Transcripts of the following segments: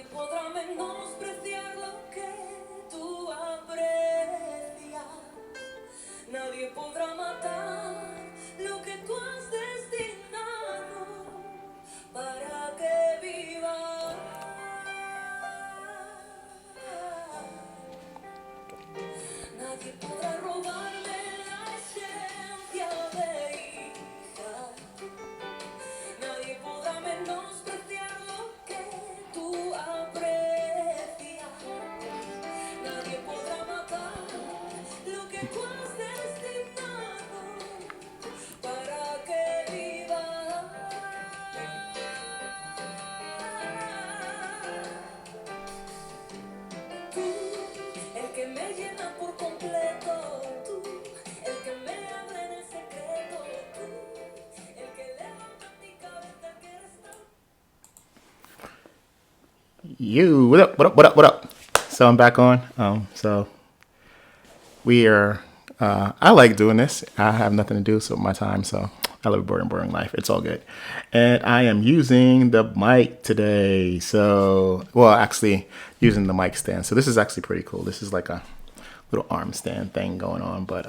Nadie podrá menospreciar lo que tú aprecias. Nadie podrá matar lo que tú has destinado para que viva. Nadie podrá robarme la esencia de hija. Nadie podrá menospreciar lo que tú aprecias. Nadie podrá matar lo que tú has destinado para que viva. Tú, el que me llena por completo, tú, el que me habla en el secreto, tú, el que levanta mi cabeza, el que resta. You, what up, what up, what up, what up? So I'm back on. So we are, I like doing this. I have nothing to do so with my time, so I live a boring life. It's all good. And I am using the mic today. So, well, actually using the mic stand. So this is actually pretty cool. This is like a little arm stand thing going on. But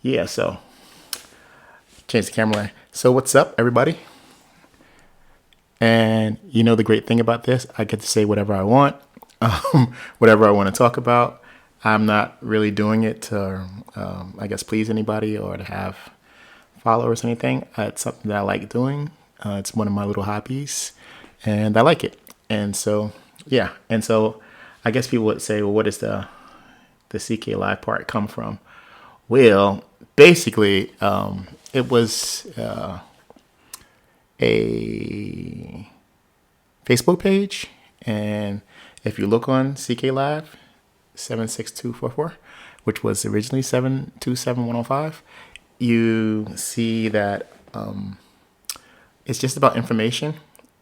yeah, so change the camera. So what's up, everybody? And you know the great thing about this, I get to say whatever I want, whatever I want to talk about. I'm not really doing it to, I guess, please anybody or to have followers or anything. It's something that I like doing. It's one of my little hobbies, and I like it. And so, yeah. And so, I guess people would say, well, what does the CK Live part come from? Well, basically, it was a Facebook page, and if you look on CK Live 76244, which was originally 727105, you see that it's just about information.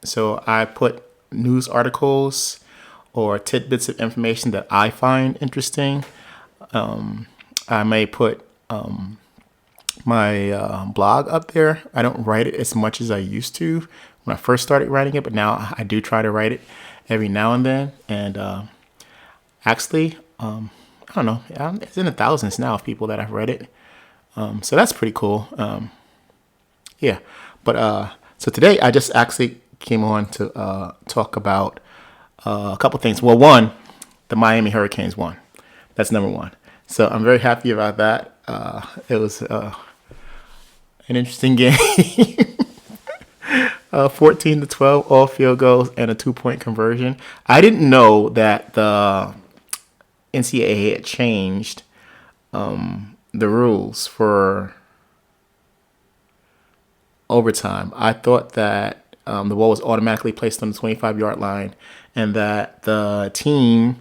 So I put news articles or tidbits of information that I find interesting. I may put my blog up there. I don't write it as much as I used to when I first started writing it, but now I do try to write it every now and then. And actually, I don't know, it's in the thousands now of people that have read it. So that's pretty cool. Yeah. But so today I just actually came on to talk about a couple things. Well, one, the Miami Hurricanes won. That's number one. So I'm very happy about that. It was an interesting game. 14-12, all field goals and a 2-point conversion. I didn't know that the NCAA had changed the rules for overtime. I thought that the ball was automatically placed on the 25-yard line and that the teams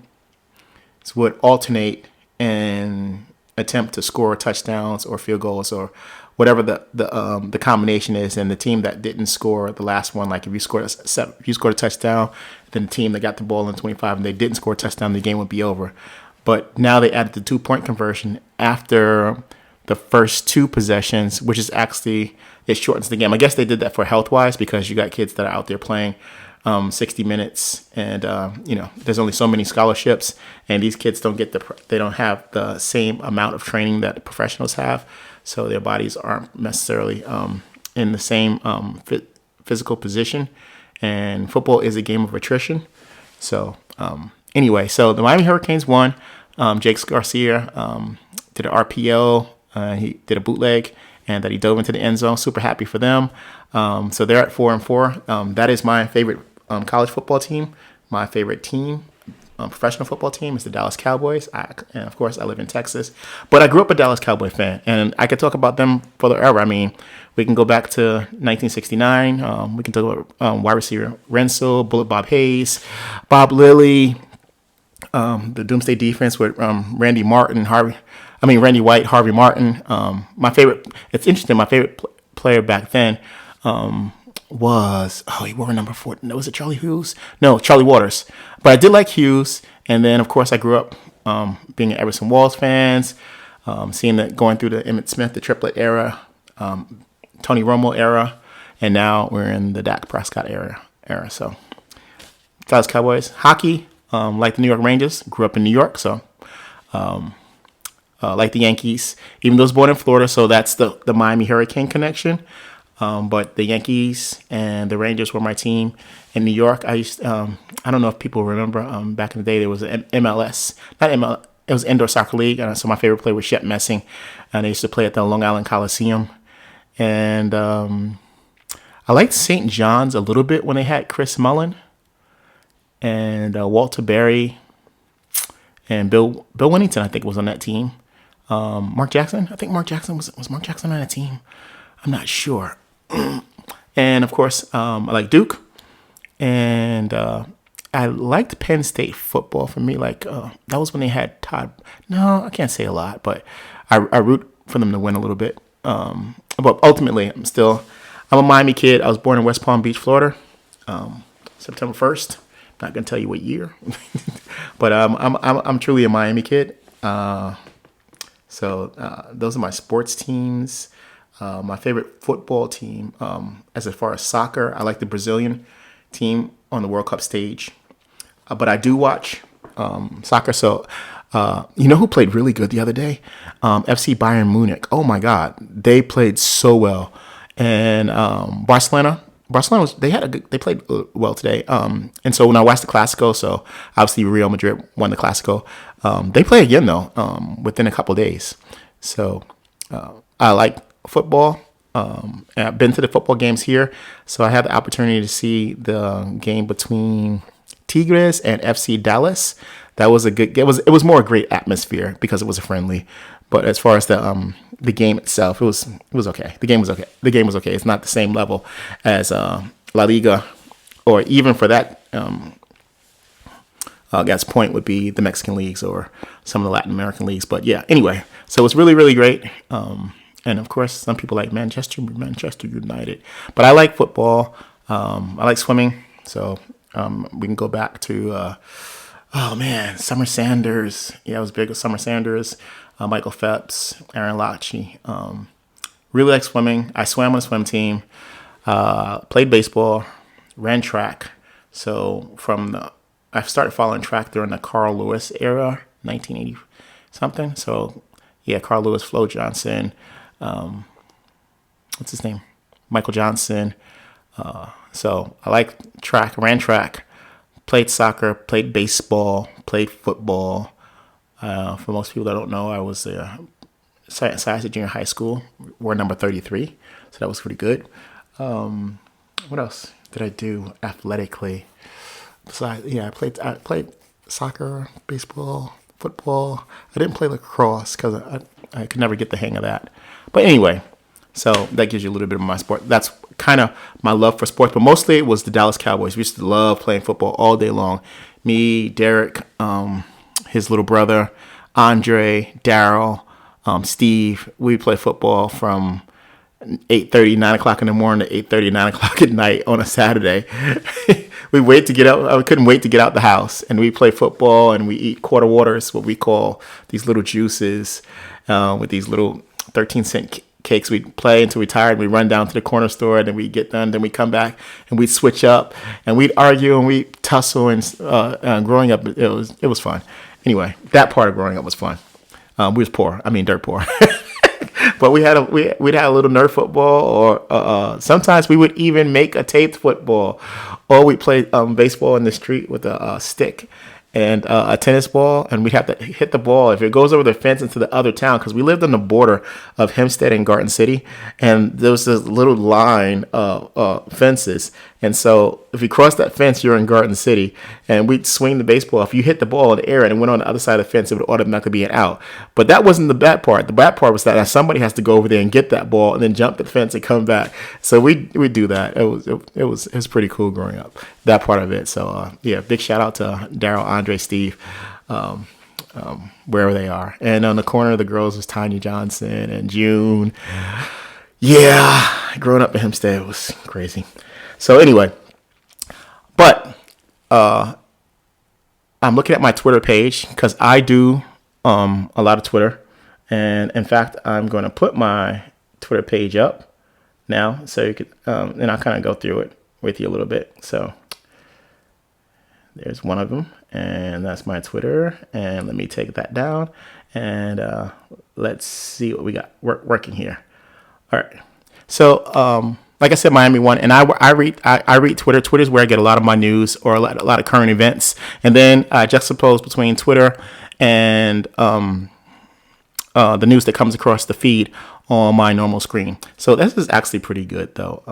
would alternate and attempt to score touchdowns or field goals or whatever the combination is. And the team that didn't score the last one, like if you scored a touchdown, then the team that got the ball in 25 and they didn't score a touchdown, the game would be over. But now they added the 2-point conversion after the first two possessions, which is actually, it shortens the game. I guess they did that for health-wise because you got kids that are out there playing 60 minutes, and there's only so many scholarships, and these kids don't have the same amount of training that the professionals have, so their bodies aren't necessarily in the same physical position. And football is a game of attrition. So anyway, so the Miami Hurricanes won. Jake Garcia did an RPO. He did a bootleg, and that he dove into the end zone. Super happy for them. So they're at 4-4. That is my favorite college football team. My favorite team, professional football team, is the Dallas Cowboys. And of course, I live in Texas, but I grew up a Dallas Cowboy fan, and I could talk about them forever. I mean, we can go back to 1969. We can talk about wide receiver Renzel, Bullet Bob Hayes, Bob Lilly, the Doomsday defense with Randy White, Harvey Martin. It's interesting. My favorite player back then he wore number 4. No, was it Charlie Hughes? No, Charlie Waters. But I did like Hughes. And then, of course, I grew up being an Everson Walls fans, seeing that going through the Emmitt Smith, the triplet era, Tony Romo era, and now we're in the Dak Prescott era. So Dallas Cowboys. Hockey, like the New York Rangers. Grew up in New York, so like the Yankees. Even though I was born in Florida, so that's the Miami Hurricane connection. But the Yankees and the Rangers were my team in New York. I don't know if people remember, back in the day, there was an MLS, not MLS, it was Indoor Soccer League. And so my favorite player was Shep Messing. And they used to play at the Long Island Coliseum. And I liked St. John's a little bit when they had Chris Mullin and Walter Berry and Bill Winnington, I think, was on that team. Mark Jackson, I think Mark Jackson was Mark Jackson on that team? I'm not sure. And of course, I like Duke, and I liked Penn State football. For me, that was when they had Todd. No, I can't say a lot, but I root for them to win a little bit. But ultimately, I'm a Miami kid. I was born in West Palm Beach, Florida, September 1st. Not gonna tell you what year, but I'm truly a Miami kid. So those are my sports teams. My favorite football team, as far as soccer, I like the Brazilian team on the World Cup stage. But I do watch soccer. So you know who played really good the other day? FC Bayern Munich. Oh my God, they played so well. And Barcelona they played well today. And so when I watched the Clasico, so obviously Real Madrid won the Clasico. They play again though, within a couple of days. So I like football. And I've been to the football games here, so I had the opportunity to see the game between Tigres and FC Dallas. That was a good. It was more a great atmosphere because it was a friendly. But as far as the game itself, it was okay. The game was okay. It's not the same level as La Liga, or even for that. Guy's point would be the Mexican leagues or some of the Latin American leagues. But yeah, anyway, so it's really, really great. And of course, some people like Manchester United. But I like football. I like swimming. So we can go back to, Summer Sanders. Yeah, I was big with Summer Sanders, Michael Phelps, Aaron Lachie. Really like swimming. I swam on a swim team, played baseball, ran track. So I started following track during the Carl Lewis era, 1980 something. So yeah, Carl Lewis, Flo Johnson, what's his name? Michael Johnson. So I like track, ran track, played soccer, played baseball, played football. For most people that don't know, I was size at junior high school. Wore number 33, so that was pretty good. What else did I do athletically? Besides, yeah, I played soccer, baseball, football. I didn't play lacrosse because I could never get the hang of that. But anyway, so that gives you a little bit of my sport. That's kind of my love for sports, but mostly it was the Dallas Cowboys. We used to love playing football all day long. Me, Derek, his little brother, Andre, Daryl, Steve. We play football from 8:30, 9 o'clock in the morning to 8:30, 9 o'clock at night on a Saturday. We wait to get out. I couldn't wait to get out the house, and we play football and we eat quarter waters, what we call these little juices, with these little 13-cent cakes. We'd play until we tired. We run down to the corner store, and then we get done. Then we come back and we'd switch up and we'd argue and we'd tussle. And growing up, it was fun. Anyway, that part of growing up was fun. We was poor. I mean, dirt poor. But we'd have a little Nerf football, or sometimes we would even make a taped football, or we'd play baseball in the street with a stick and a tennis ball, and we'd have to hit the ball if it goes over the fence into the other town, because we lived on the border of Hempstead and Garden City, and there was this little line of fences, and so if you cross that fence, you're in Garden City, and we'd swing the baseball. If you hit the ball in the air and it went on the other side of the fence, it would automatically be an out. But that wasn't the bad part. The bad part was that somebody has to go over there and get that ball and then jump the fence and come back. So we do that. It was pretty cool growing up, that part of it. So yeah, big shout out to Daryl, Andre, Steve, wherever they are. And on the corner of the girls was Tanya Johnson and June. Yeah, growing up in Hempstead was crazy. So anyway, but I'm looking at my Twitter page because I do a lot of Twitter. And in fact, I'm going to put my Twitter page up now so you could, and I'll kind of go through it with you a little bit. So There's one of them, and that's my Twitter. And let me take that down, and let's see what we got working here. All right. So, like I said, Miami won, and I read Twitter. Twitter's where I get a lot of my news or a lot of current events, and then I juxtapose between Twitter and the news that comes across the feed on my normal screen. So this is actually pretty good, though.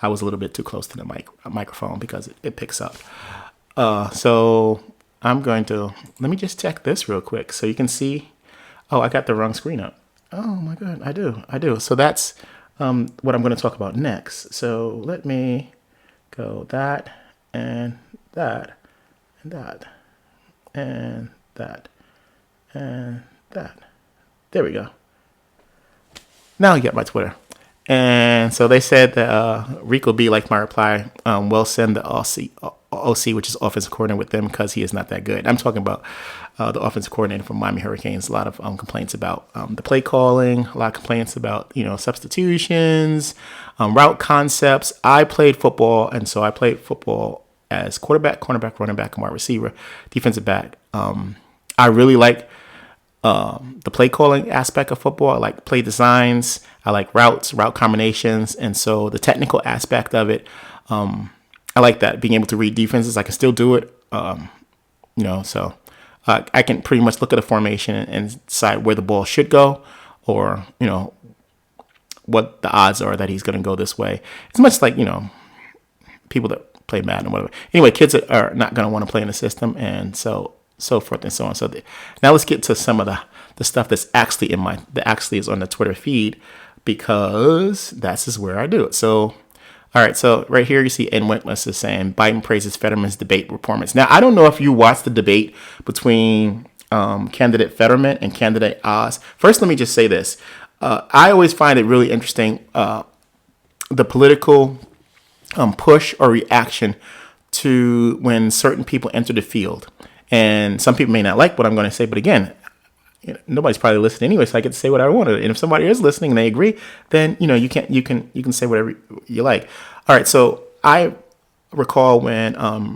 I was a little bit too close to the microphone because it picks up. So I'm going to, let me just check this real quick so you can see. Oh, I got the wrong screen up. Oh my God, I do. So that's what I'm going to talk about next. So let me go that and that and that and that and that. There we go. Now you get my Twitter. And so they said that Rico B liked my reply. Will send the OC, which is offensive coordinator, with them because he is not that good. I'm talking about the offensive coordinator from Miami Hurricanes. A lot of complaints about the play calling. A lot of complaints about substitutions, route concepts. I played football, and so I played football as quarterback, cornerback, running back, and wide receiver, defensive back. I really like the play calling aspect of football. I like play designs. I like route combinations. And so the technical aspect of it, I like that, being able to read defenses. I can still do it, so I can pretty much look at a formation and decide where the ball should go, or, what the odds are that he's going to go this way. It's much like, people that play Madden or whatever. Anyway, kids are not going to want to play in the system, and so forth and so on. So now let's get to some of the stuff that's actually that actually is on the Twitter feed, because that's where I do it. So, all right. So right here you see Ed Witness is saying Biden praises Fetterman's debate performance. Now, I don't know if you watched the debate between candidate Fetterman and candidate Oz. First, let me just say this. I always find it really interesting, the political push or reaction to when certain people enter the field. And some people may not like what I'm going to say, but again, nobody's probably listening anyway, so I get to say what I want. And if somebody is listening and they agree, then you can say whatever you like. All right, so I recall when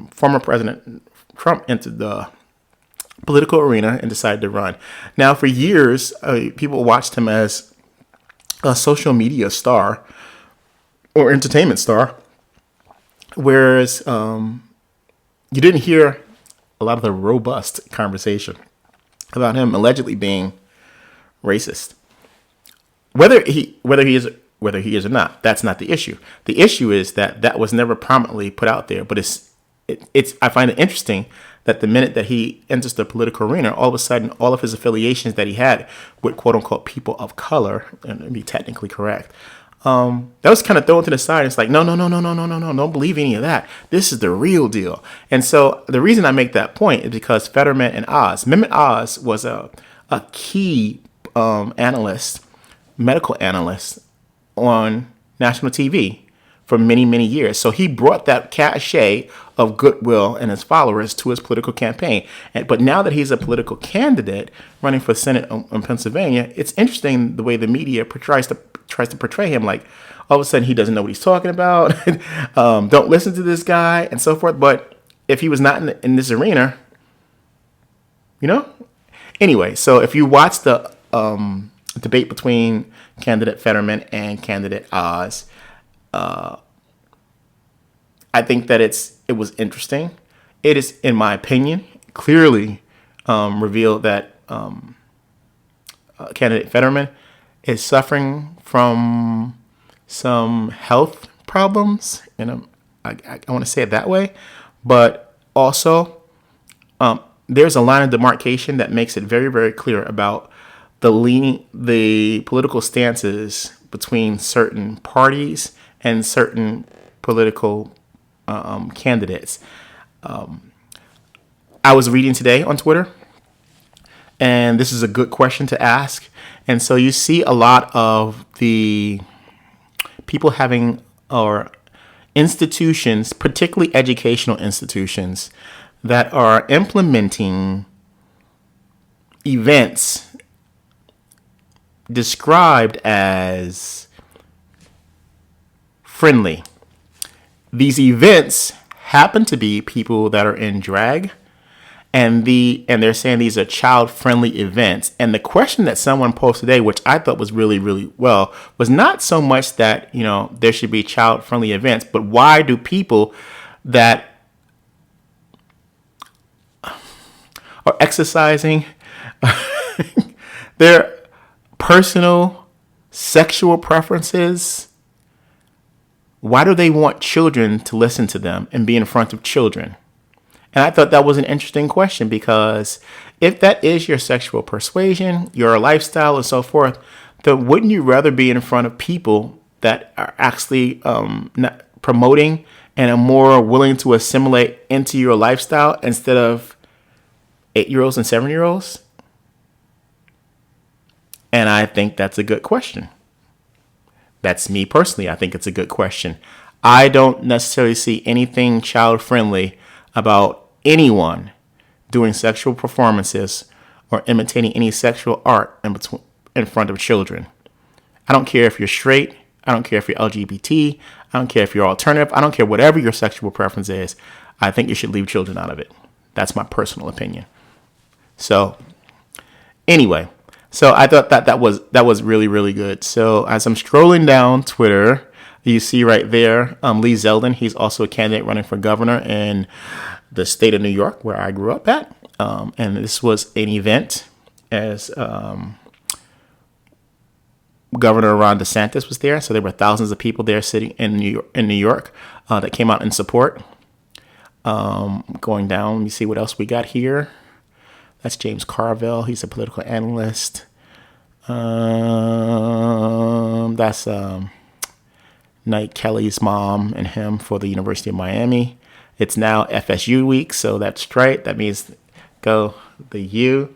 former President Trump entered the political arena and decided to run. Now, for years, people watched him as a social media star or entertainment star, whereas you didn't hear a lot of the robust conversation about him allegedly being racist. Whether he is or not, that's not the issue. The issue is that was never prominently put out there. But it's I find it interesting that the minute that he enters the political arena, all of a sudden, all of his affiliations that he had with quote unquote people of color, and to be technically correct, that was kind of thrown to the side. It's like, no, don't believe any of that. This is the real deal. And so the reason I make that point is because Fetterman and Oz, Mehmet Oz was a key analyst, medical analyst on national TV for many, many years. So he brought that cachet of goodwill and his followers to his political campaign. But now that he's a political candidate running for Senate in Pennsylvania, it's interesting the way the media tries to portray him like all of a sudden he doesn't know what he's talking about. Don't listen to this guy and so forth. But if he was not in this arena, Anyway, so if you watch the debate between candidate Fetterman and candidate Oz, I think that it was interesting. It is, in my opinion, clearly revealed that candidate Fetterman is suffering from some health problems, and I want to say it that way, but also there's a line of demarcation that makes it very, very clear about the political stances between certain parties and certain political candidates. I was reading today on Twitter, and this is a good question to ask. And so you see a lot of the people having, or institutions, particularly educational institutions, that are implementing events described as friendly. These events happen to be people that are in drag, and they're saying these are child friendly events. And the question that someone posted today, which I thought was really, really well, was not so much that, there should be child friendly events, but why do people that are exercising their personal sexual preferences, why do they want children to listen to them and be in front of children? And I thought that was an interesting question, because if that is your sexual persuasion, your lifestyle, and so forth, then wouldn't you rather be in front of people that are actually not promoting and are more willing to assimilate into your lifestyle instead of 8-year-olds and 7-year-olds? And I think that's a good question. That's me personally. I think it's a good question. I don't necessarily see anything child friendly about anyone doing sexual performances or imitating any sexual art in front of children. I don't care if you're straight. I don't care if you're LGBT. I don't care if you're alternative. I don't care whatever your sexual preference is. I think you should leave children out of it. That's my personal opinion. So anyway, so I thought that was really, really good. So as I'm scrolling down Twitter, you see right there, Lee Zeldin. He's also a candidate running for governor in the state of New York, where I grew up at. And this was an event as Governor Ron DeSantis was there. So there were thousands of people there sitting in New York that came out in support. Going down, let me see what else we got here. That's James Carville. He's a political analyst. That's Knight Kelly's mom and him for the University of Miami. It's now FSU week, so that's right. That means go the U.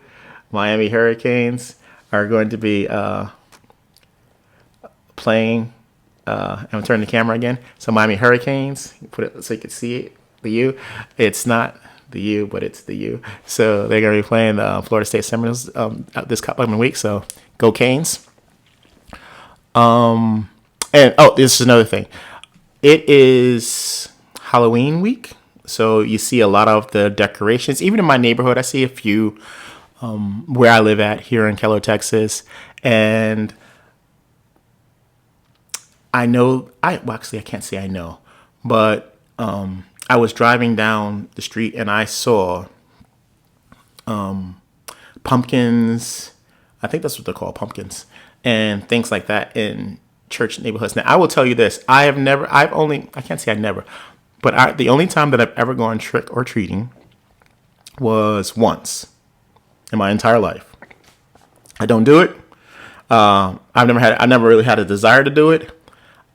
Miami Hurricanes are going to be playing. I'm turning the camera again. So Miami Hurricanes, put it so you can see it. The U. It's not the U, but it's the U. So they're going to be playing the Florida State Seminoles this coming week. So go Canes. And this is another thing. It is Halloween week, so you see a lot of the decorations. Even in my neighborhood, I see a few where I live at here in Keller, Texas, and I can't say I know, but I was driving down the street and I saw pumpkins. I think that's what they're called, pumpkins, and things like that in church neighborhoods. Now, I will tell you this: I can't say I never, but the only time that I've ever gone trick or treating was once in my entire life. I don't do it. I never really had a desire to do it.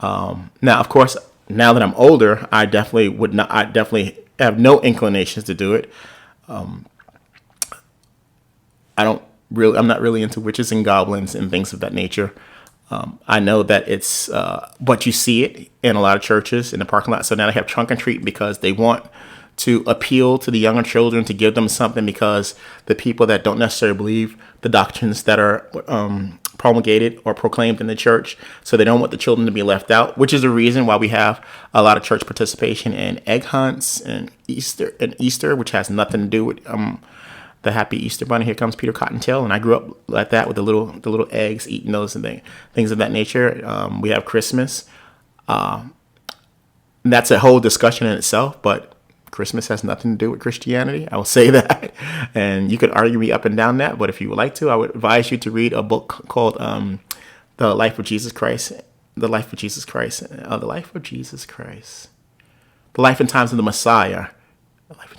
Now, of course, now that I'm older, I definitely have no inclinations to do it. I'm not really into witches and goblins and things of that nature. I know that it's, but you see it in a lot of churches in the parking lot. So now they have trunk and treat because they want to appeal to the younger children, to give them something, because the people that don't necessarily believe the doctrines that are promulgated or proclaimed in the church, so they don't want the children to be left out, which is the reason why we have a lot of church participation in egg hunts and Easter, which has nothing to do with the happy Easter bunny. Here comes Peter Cottontail, and I grew up like that with the little eggs, eating those and things of that nature. We have Christmas. That's a whole discussion in itself, but Christmas has nothing to do with Christianity. I will say that, and you could argue me up and down that. But if you would like to, I would advise you to read a book called "The Life of Jesus Christ," "The Life of Jesus Christ," "The Life of Jesus Christ," "The Life and Times of the Messiah."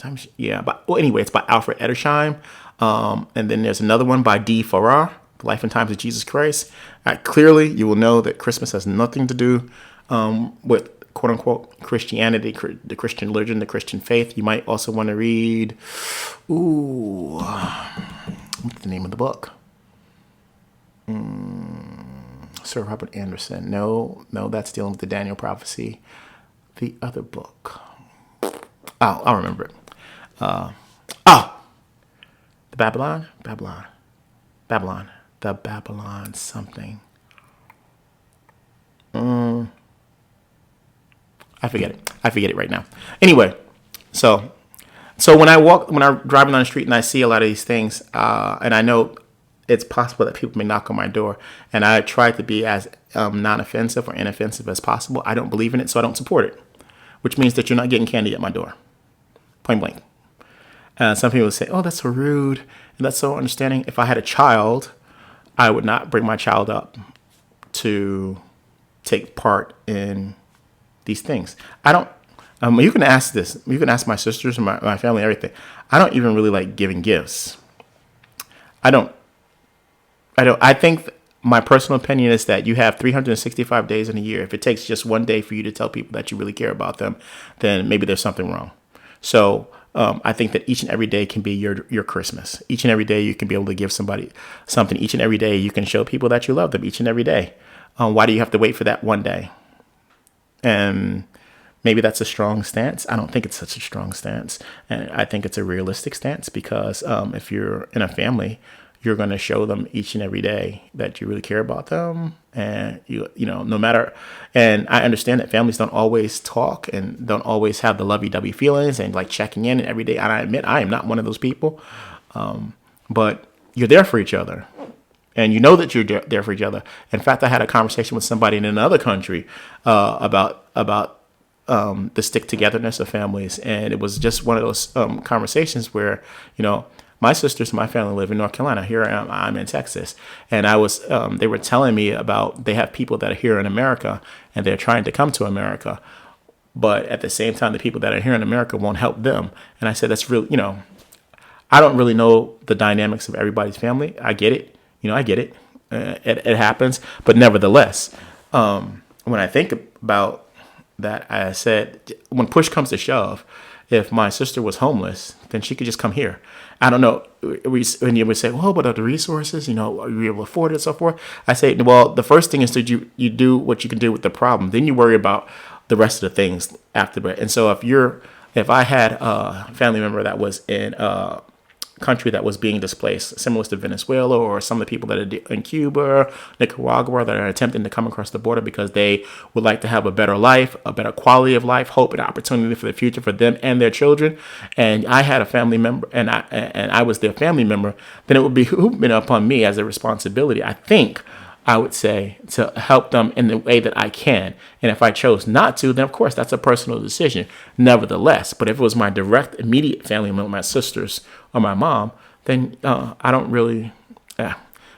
Anyway, it's by Alfred Edersheim. And then there's another one by D. Farrar, The Life and Times of Jesus Christ. Clearly, you will know that Christmas has nothing to do with quote-unquote Christianity, the Christian religion, the Christian faith. You might also want to read, what's the name of the book? Sir Robert Anderson. No, that's dealing with the Daniel prophecy. The other book. I'll remember it. The Babylon, the Babylon something. I forget it right now. Anyway, So so when I'm driving on the street and I see a lot of these things, and I know it's possible that people may knock on my door, and I try to be as non-offensive or inoffensive as possible. I don't believe in it, so I don't support it, which means that you're not getting candy at my door, point blank. Some people say, "Oh, that's so rude and that's so understanding." If I had a child, I would not bring my child up to take part in these things. I don't. You can ask this. You can ask my sisters and my family, everything. I don't even really like giving gifts. I don't. I don't. I think my personal opinion is that you have 365 days in a year. If it takes just one day for you to tell people that you really care about them, then maybe there's something wrong. So I think that each and every day can be your Christmas. Each and every day you can be able to give somebody something. Each and every day you can show people that you love them. Each and every day. Why do you have to wait for that one day? And maybe that's a strong stance. I don't think it's such a strong stance. And I think it's a realistic stance because if you're in a family, you're going to show them each and every day that you really care about them. And you know, no matter, and I understand that families don't always talk and don't always have the lovey-dovey feelings and like checking in every day. And I admit I am not one of those people. But you're there for each other. And you know that you're there for each other. In fact, I had a conversation with somebody in another country about the stick togetherness of families, and it was just one of those conversations where my sisters and my family live in North Carolina. Here I am, I'm in Texas, and they were telling me about they have people that are here in America and they're trying to come to America, but at the same time, the people that are here in America won't help them. And I said that's really I don't really know the dynamics of everybody's family. I get it. I get it. It happens. But nevertheless, when I think about that, I said, when push comes to shove, if my sister was homeless, then she could just come here. I don't know. When you would say, well, but are the resources, are you able to afford it and so forth? I say, well, the first thing is that you do what you can do with the problem. Then you worry about the rest of the things after that. And so if I had a family member that was in country that was being displaced, similar to Venezuela or some of the people that are in Cuba, Nicaragua, that are attempting to come across the border because they would like to have a better life, a better quality of life, hope and opportunity for the future for them and their children. And I had a family member, and I was their family member, then it would be behooving upon me as a responsibility, I think, I would say, to help them in the way that I can. And if I chose not to, then of course that's a personal decision. Nevertheless, but if it was my direct, immediate family member, my sisters or my mom, then I don't really.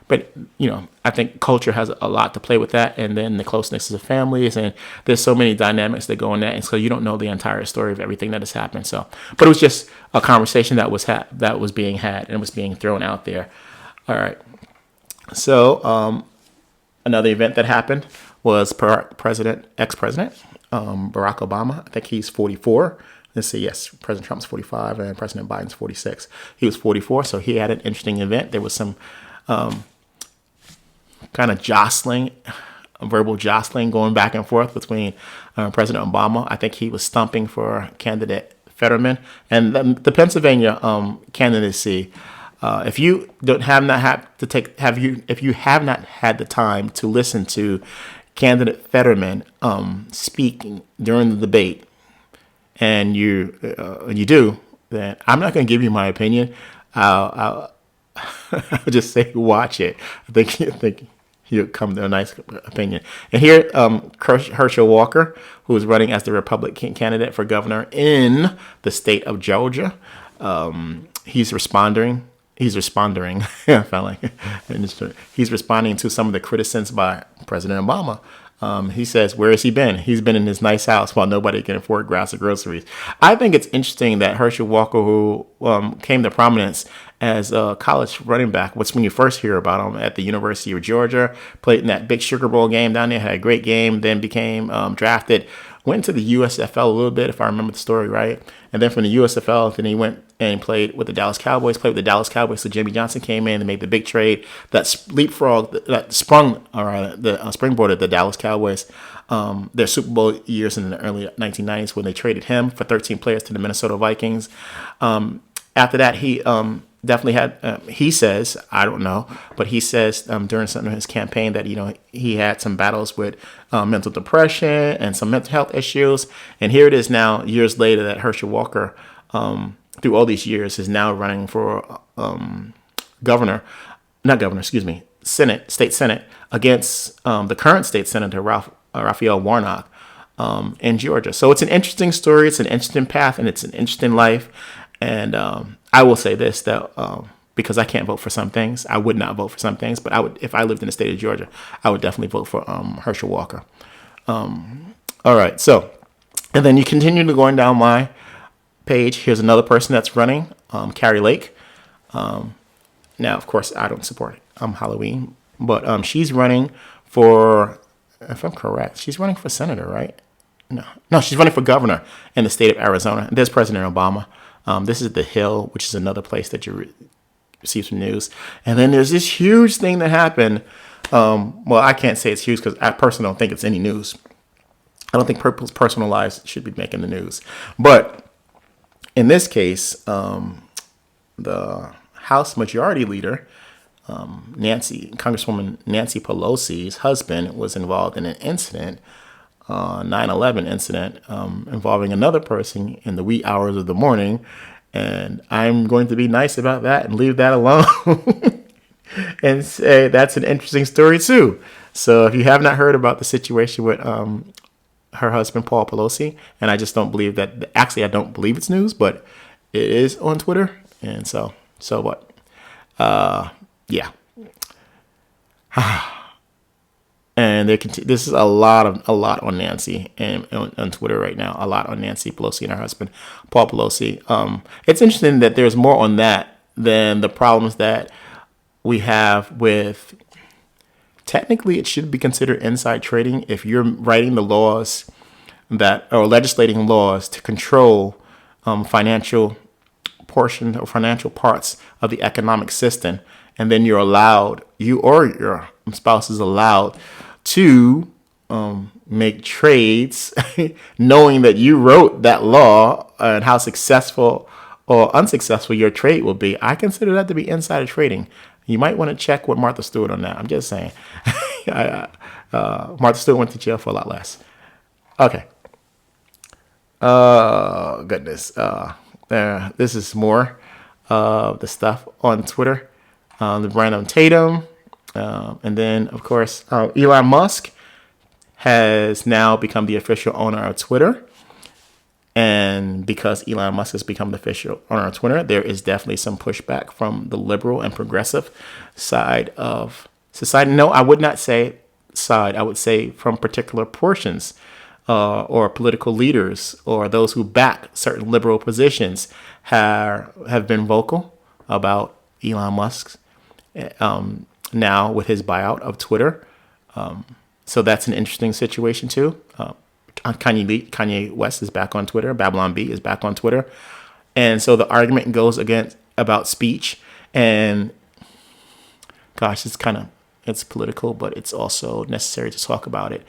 But I think culture has a lot to play with that, and then the closeness of families, and there's so many dynamics that go in that, and so you don't know the entire story of everything that has happened. So, but it was just a conversation that was being had and was being thrown out there. All right, so. Another event that happened was ex-president Barack Obama. I think he's 44. Let's see, yes, President Trump's 45 and President Biden's 46. He was 44, so he had an interesting event. There was some kind of verbal jostling going back and forth between President Obama. I think he was stumping for candidate Fetterman. And the Pennsylvania candidacy, if you have not had the time to listen to candidate Fetterman speaking during the debate, and you do, then I'm not going to give you my opinion. I'll just say watch it. I think you'll come to a nice opinion. And here, Herschel Walker, who is running as the Republican candidate for governor in the state of Georgia, he's responding. He's responding to some of the criticisms by President Obama. He says, where has he been? He's been in his nice house while nobody can afford grass or groceries. I think it's interesting that Herschel Walker, who came to prominence as a college running back, which when you first hear about him at the University of Georgia, played in that big Sugar Bowl game down there, had a great game, then became drafted, went to the USFL a little bit, if I remember the story right. And then from the USFL, then he went and played with the Dallas Cowboys, so Jimmy Johnson came in and made the big trade that springboarded the Dallas Cowboys, their Super Bowl years in the early 1990s when they traded him for 13 players to the Minnesota Vikings. After that, he definitely had. He says, I don't know, but he says during some of his campaign that he had some battles with mental depression and some mental health issues. And here it is now, years later, that Herschel Walker, through all these years, is now running for governor, not governor, excuse me, state senate against the current state senator Raphael Warnock in Georgia. So it's an interesting story. It's an interesting path, and it's an interesting life. And I will say this, that because I can't vote for some things, I would not vote for some things, but I would, if I lived in the state of Georgia, I would definitely vote for Herschel Walker. All right, so, and then you continue to going down my page. Here's another person that's running, Carrie Lake. Now, of course, I don't support Halloween, but she's running for, if I'm correct, she's running for senator, right? No, she's running for governor in the state of Arizona. There's President Obama. This is The Hill, which is another place that you receive some news. And then there's this huge thing that happened. Well, I can't say it's huge because I personally don't think it's any news. I don't think people's personal lives should be making the news. But in this case, the House Majority Leader, Congresswoman Nancy Pelosi's husband, was involved in an incident, 9/11 incident, involving another person in the wee hours of the morning. And I'm going to be nice about that and leave that alone and say that's an interesting story too. So if you have not heard about the situation with her husband, Paul Pelosi, and I just don't believe that, actually I don't believe it's news, but it is on Twitter. And so what? Yeah. And this is a lot on Nancy and on Twitter right now. A lot on Nancy Pelosi and her husband, Paul Pelosi. It's interesting that there's more on that than the problems that we have with. Technically, it should be considered inside trading if you're writing the laws or legislating laws to control financial portion or financial parts of the economic system, and then you or your spouse is allowed to make trades knowing that you wrote that law and how successful or unsuccessful your trade will be. I consider that to be insider trading. You might want to check with Martha Stewart on that. I'm just saying. Martha Stewart went to jail for a lot less. Okay. Goodness. This is more of the stuff on Twitter. The Brandon Tatum. And then, of course, Elon Musk has now become the official owner of Twitter. And because Elon Musk has become the official owner of Twitter, there is definitely some pushback from the liberal and progressive side of society. No, I would not say side. I would say from particular portions or political leaders or those who back certain liberal positions have been vocal about Elon Musk's now with his buyout of Twitter. So that's an interesting situation too. Kanye West is back on Twitter. Babylon B is back on Twitter. And so the argument goes about speech. And gosh, it's political, but it's also necessary to talk about it.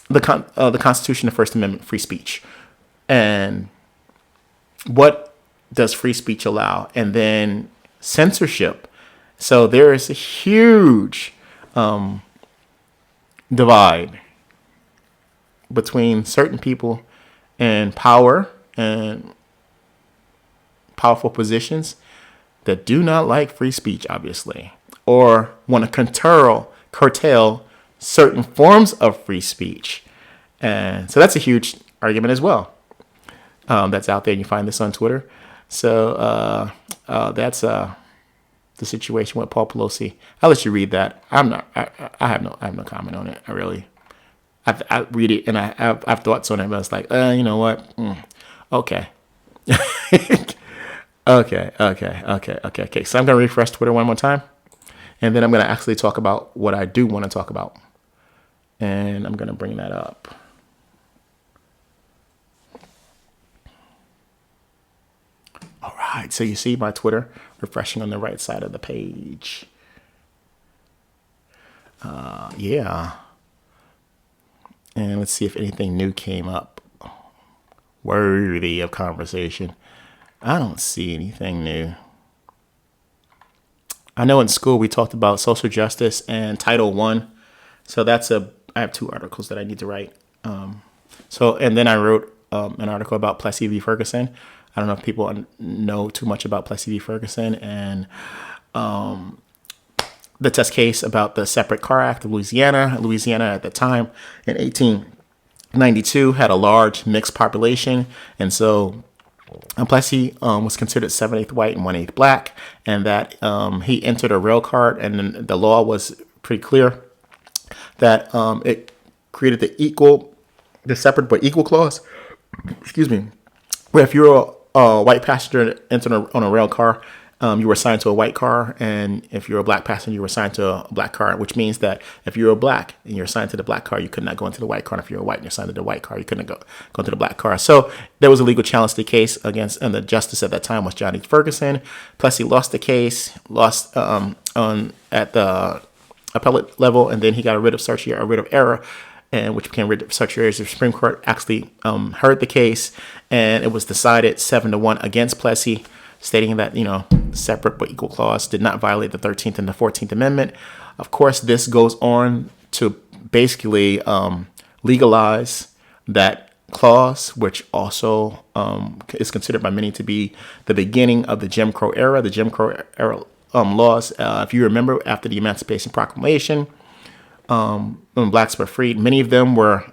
The Constitution, the First Amendment, free speech. And what does free speech allow? And then censorship. So there is a huge divide between certain people in power and powerful positions that do not like free speech, obviously, or want to curtail certain forms of free speech. And so that's a huge argument as well. That's out there. You find this on Twitter. So that's the situation with Paul Pelosi. I'll let you read that. I have no comment on it. I read it and I have thoughts on it, but it's like, you know what? Okay. Okay. So I'm going to refresh Twitter one more time. And then I'm going to actually talk about what I do want to talk about. And I'm going to bring that up. All right. So you see my Twitter refreshing on the right side of the page. Yeah. And let's see if anything new came up worthy of conversation. I don't see anything new. I know in school we talked about social justice and Title One. So I have two articles that I need to write. And then I wrote an article about Plessy v. Ferguson. I don't know if people know too much about Plessy v. Ferguson and the test case about the Separate Car Act of Louisiana. Louisiana at the time in 1892 had a large mixed population. And so Plessy was considered 7/8 white and 1/8 black, and that he entered a rail card, and then the law was pretty clear that it created the separate but equal clause. Excuse me, where if you're a white passenger entered on a rail car, you were assigned to a white car, and if you're a black passenger, you were assigned to a black car, which means that if you're a black and you're assigned to the black car, you could not go into the white car. And if you're a white and you're assigned to the white car, you couldn't go into the black car. So there was a legal challenge to the case against, and the justice at that time was Johnny Ferguson. Plessy lost the case, at the appellate level, and then he got a writ of error, and which became writ of certiorari. The Supreme Court actually heard the case, and it was decided 7-1 against Plessy, stating that, separate but equal clause did not violate the 13th and the 14th Amendment. Of course, this goes on to basically legalize that clause, which also is considered by many to be the beginning of the Jim Crow era. The Jim Crow era laws, if you remember, after the Emancipation Proclamation, when blacks were freed, many of them were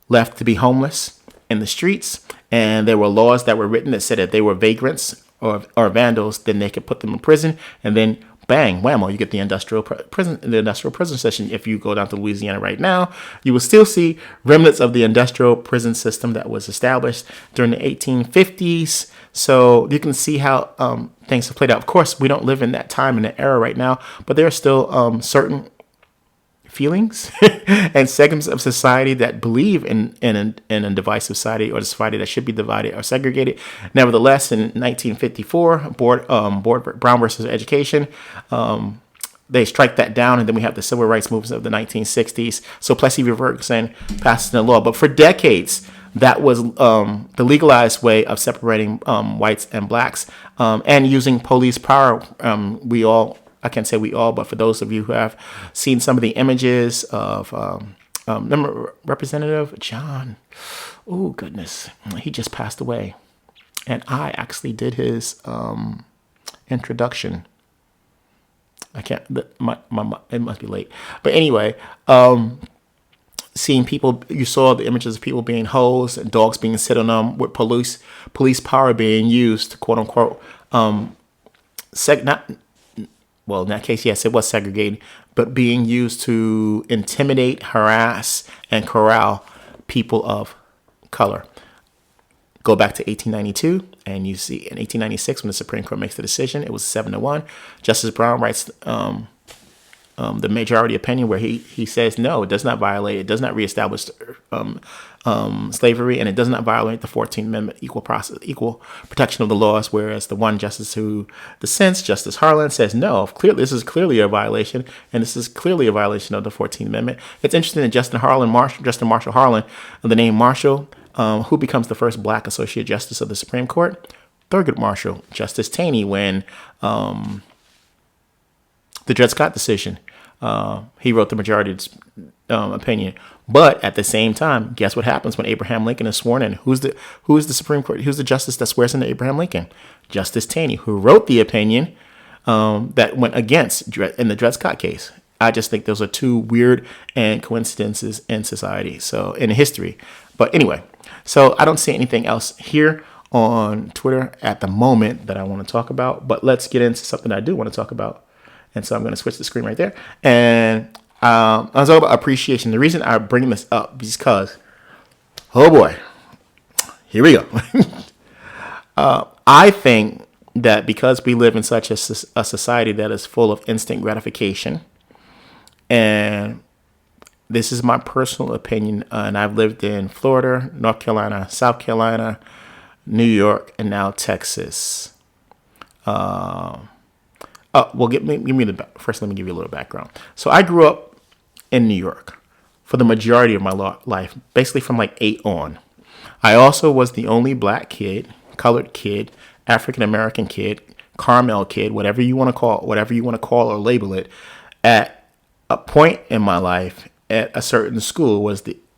left to be homeless in the streets, and there were laws that were written that said that they were vagrants or vandals, then they could put them in prison, and then bang, whammo, you get the industrial prison system. If you go down to Louisiana right now, you will still see remnants of the industrial prison system that was established during the 1850s. So you can see how things have played out. Of course, we don't live in that time and that era right now, but there are still certain feelings and segments of society that believe in a divisive society, or a society that should be divided or segregated. Nevertheless, in 1954, Brown versus Education, they strike that down, and then we have the civil rights movements of the 1960s. So Plessy v. Ferguson passes the law, but for decades, that was the legalized way of separating whites and blacks, and using police power. I can't say we all, but for those of you who have seen some of the images of Representative John, oh goodness, he just passed away, and I actually did his introduction. I can't. It must be late, but anyway, seeing people, you saw the images of people being hosed and dogs being sit on them with police power being used to, quote unquote, in that case, yes, it was segregated, but being used to intimidate, harass, and corral people of color. Go back to 1892, and you see in 1896, when the Supreme Court makes the decision, it was 7-1. Justice Brown writes the majority opinion where he says, no, it does not violate, it does not reestablish slavery, and it does not violate the 14th Amendment, equal protection of the laws. Whereas the one justice who dissents, Justice Harlan, says, no, this is clearly a violation, and this is clearly a violation of the 14th Amendment. It's interesting that Justin Marshall Harlan, the name Marshall, who becomes the first black associate justice of the Supreme Court? Thurgood Marshall, Justice Taney, when the Dred Scott decision, he wrote the majority opinion. But at the same time, guess what happens when Abraham Lincoln is sworn in? Who's the Supreme Court? Who's the justice that swears in to Abraham Lincoln? Justice Taney, who wrote the opinion that went against in the Dred Scott case. I just think those are two weird and coincidences in society, so in history. But anyway, so I don't see anything else here on Twitter at the moment that I want to talk about. But let's get into something I do want to talk about. And so I'm going to switch the screen right there. And I was talking about appreciation. The reason I bring this up is because, oh boy, here we go. I think that because we live in such a society that is full of instant gratification, and this is my personal opinion, and I've lived in Florida, North Carolina, South Carolina, New York, and now Texas. Let me give you a little background. So I grew up in New York for the majority of my life, basically from like 8 on. I also was the only black kid, colored kid African American kid, Carmel kid, whatever you want to call or label it, at a point in my life at a certain school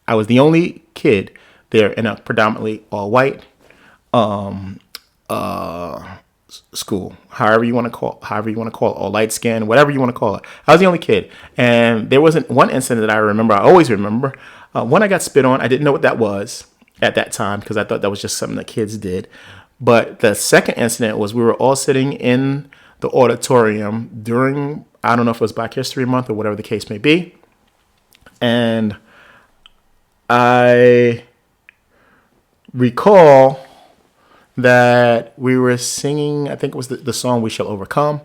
I was the only kid there in a predominantly all white school, however you want to call it, or light skin, whatever you want to call it. I was the only kid, and there wasn't one incident that I remember. I always remember when I got spit on. I didn't know what that was at that time because I thought that was just something that kids did. But the second incident was we were all sitting in the auditorium during, I don't know if it was Black History Month or whatever the case may be, and I recall that we were singing, I think it was the song We Shall Overcome.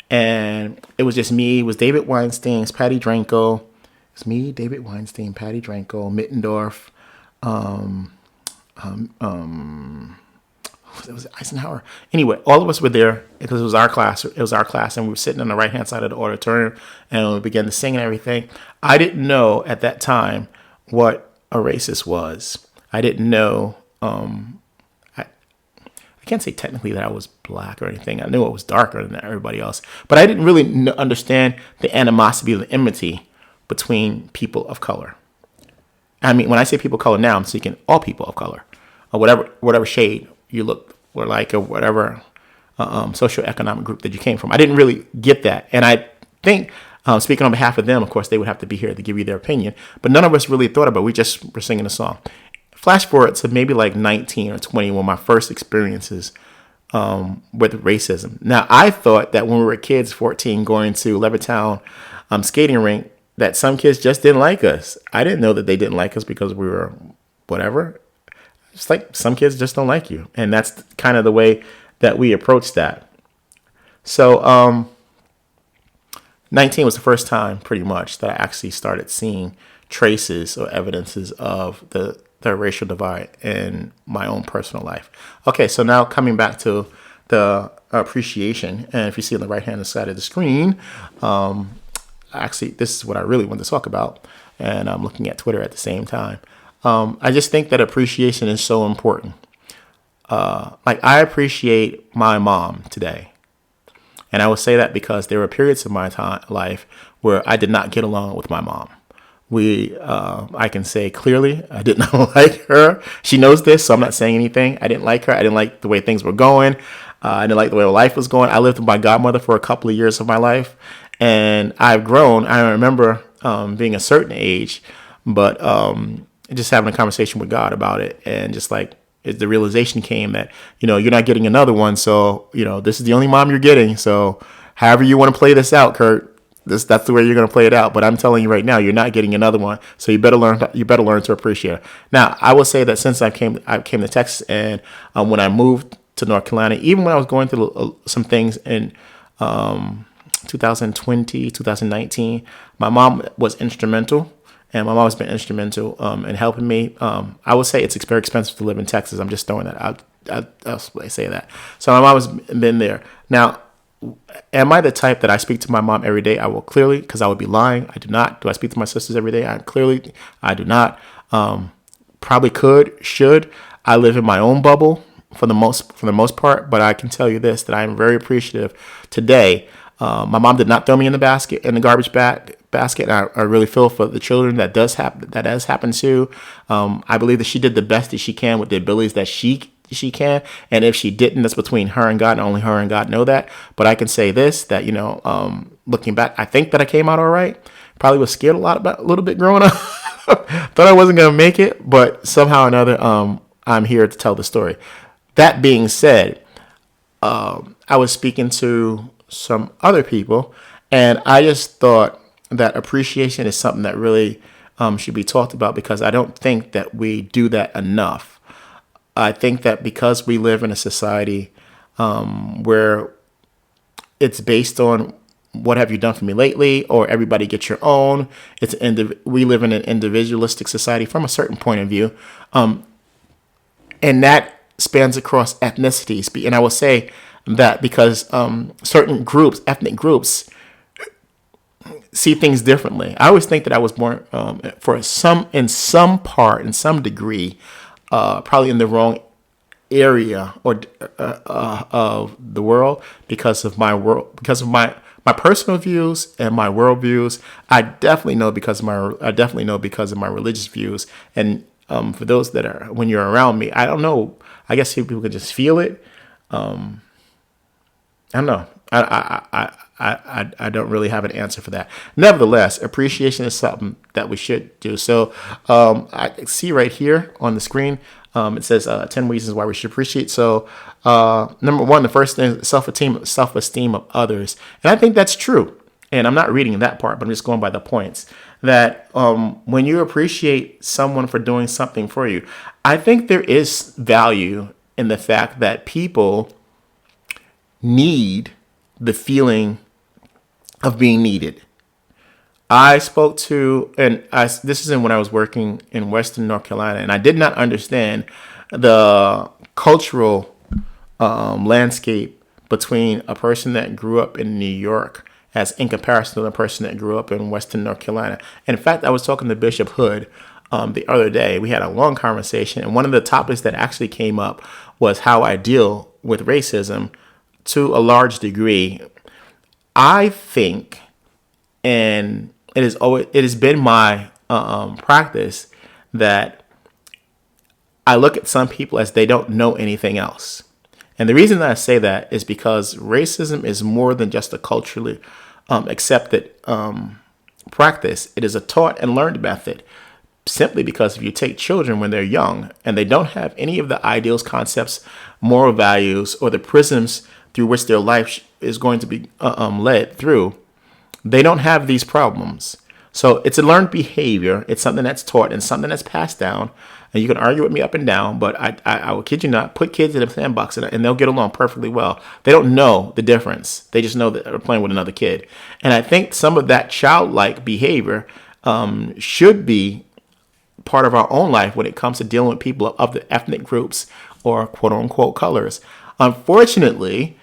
And it was just me. It was David Weinstein, Patty Dranko. It's me, David Weinstein, Patty Dranko, Mittendorf. It was Eisenhower. Anyway, all of us were there because it was our class. And we were sitting on the right-hand side of the auditorium. And we began to sing and everything. I didn't know at that time what a racist was. I didn't know... I can't say technically that I was black or anything. I knew I was darker than everybody else. But I didn't really understand the animosity or the enmity between people of color. I mean, when I say people of color now, I'm speaking all people of color. Or whatever shade you look or like, or whatever socioeconomic group that you came from. I didn't really get that. And I think, speaking on behalf of them, of course, they would have to be here to give you their opinion. But none of us really thought about it. We just were singing a song. Flash forward to maybe like 19 or 20, when my first experiences with racism. Now, I thought that when we were kids, 14, going to Levittown skating rink, that some kids just didn't like us. I didn't know that they didn't like us because we were whatever. It's like some kids just don't like you. And that's kind of the way that we approached that. So 19 was the first time pretty much that I actually started seeing traces or evidences of the racial divide in my own personal life. Okay, so now coming back to the appreciation, and if you see on the right-hand side of the screen, actually, this is what I really want to talk about, and I'm looking at Twitter at the same time. I just think that appreciation is so important. Like, I appreciate my mom today, and I will say that because there were periods of my life where I did not get along with my mom. I can say clearly, I did not like her. She knows this, so I'm not saying anything. I didn't like her. I didn't like the way things were going. I didn't like the way life was going. I lived with my godmother for a couple of years of my life, and I've grown. I remember being a certain age, but just having a conversation with God about it, and just like the realization came that, you're not getting another one, so, this is the only mom you're getting. So however you want to play this out, Kurt, that's the way you're going to play it out. But I'm telling you right now, you're not getting another one. So you better learn to appreciate it. Now, I will say that since I came to Texas, and when I moved to North Carolina, even when I was going through some things in 2020, 2019, my mom was instrumental. And my mom has been instrumental in helping me. I would say it's very expensive to live in Texas. I'm just throwing that out. I say that. So my mom has been there. Now, am I the type that I speak to my mom every day? I will clearly, because I would be lying. I do not. Do I speak to my sisters every day? I do not. Probably should. I live in my own bubble for the most part. But I can tell you this, that I am very appreciative today. My mom did not throw me in the garbage basket. And I really feel for the children that has happened to. I believe that she did the best that she can with the abilities that she can, and if she didn't, that's between her and God, and only her and God know that. But I can say this, that looking back, I think that I came out all right. Probably was scared a little bit growing up. Thought I wasn't gonna make it, but somehow or another, I'm here to tell the story. That being said, I was speaking to some other people, and I just thought that appreciation is something that really should be talked about, because I don't think that we do that enough. I think that because we live in a society where it's based on what have you done for me lately, or everybody get your own. We live in an individualistic society from a certain point of view, and that spans across ethnicities. And I will say that because certain ethnic groups, see things differently. I always think that I was born in some degree, probably in the wrong area or of the world because of my personal views and my world views. I definitely know because of my religious views. And for those that are when you're around me, I don't know. I guess people can just feel it. I don't know. I don't really have an answer for that. Nevertheless, appreciation is something that we should do. So I see right here on the screen, it says 10 reasons why we should appreciate. So number one, the first thing is self-esteem of others. And I think that's true. And I'm not reading that part, but I'm just going by the points. That when you appreciate someone for doing something for you, I think there is value in the fact that people need the feeling of being needed. I spoke to, this is when I was working in Western North Carolina, and I did not understand the cultural landscape between a person that grew up in New York as in comparison to the person that grew up in Western North Carolina. In fact, I was talking to Bishop Hood the other day. We had a long conversation, and one of the topics that actually came up was how I deal with racism to a large degree. I think, and it has been my practice, that I look at some people as they don't know anything else. And the reason that I say that is because racism is more than just a culturally accepted practice. It is a taught and learned method. Simply because if you take children when they're young and they don't have any of the ideals, concepts, moral values, or the prisms through which their life is going to be led through, they don't have these problems. So it's a learned behavior. It's something that's taught and something that's passed down. And you can argue with me up and down, but I will kid you not, put kids in a sandbox and they'll get along perfectly well. They don't know the difference. They just know that they're playing with another kid. And I think some of that childlike behavior should be part of our own life when it comes to dealing with people of the ethnic groups or quote unquote colors. Unfortunately,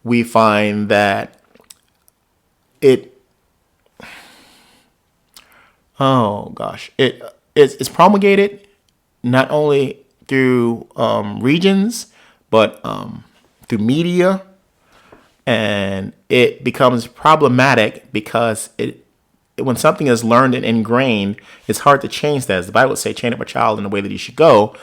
we find that it's promulgated not only through regions, but through media, and it becomes problematic because when something is learned and ingrained, it's hard to change that. As the Bible would say, train up a child in the way that he should go,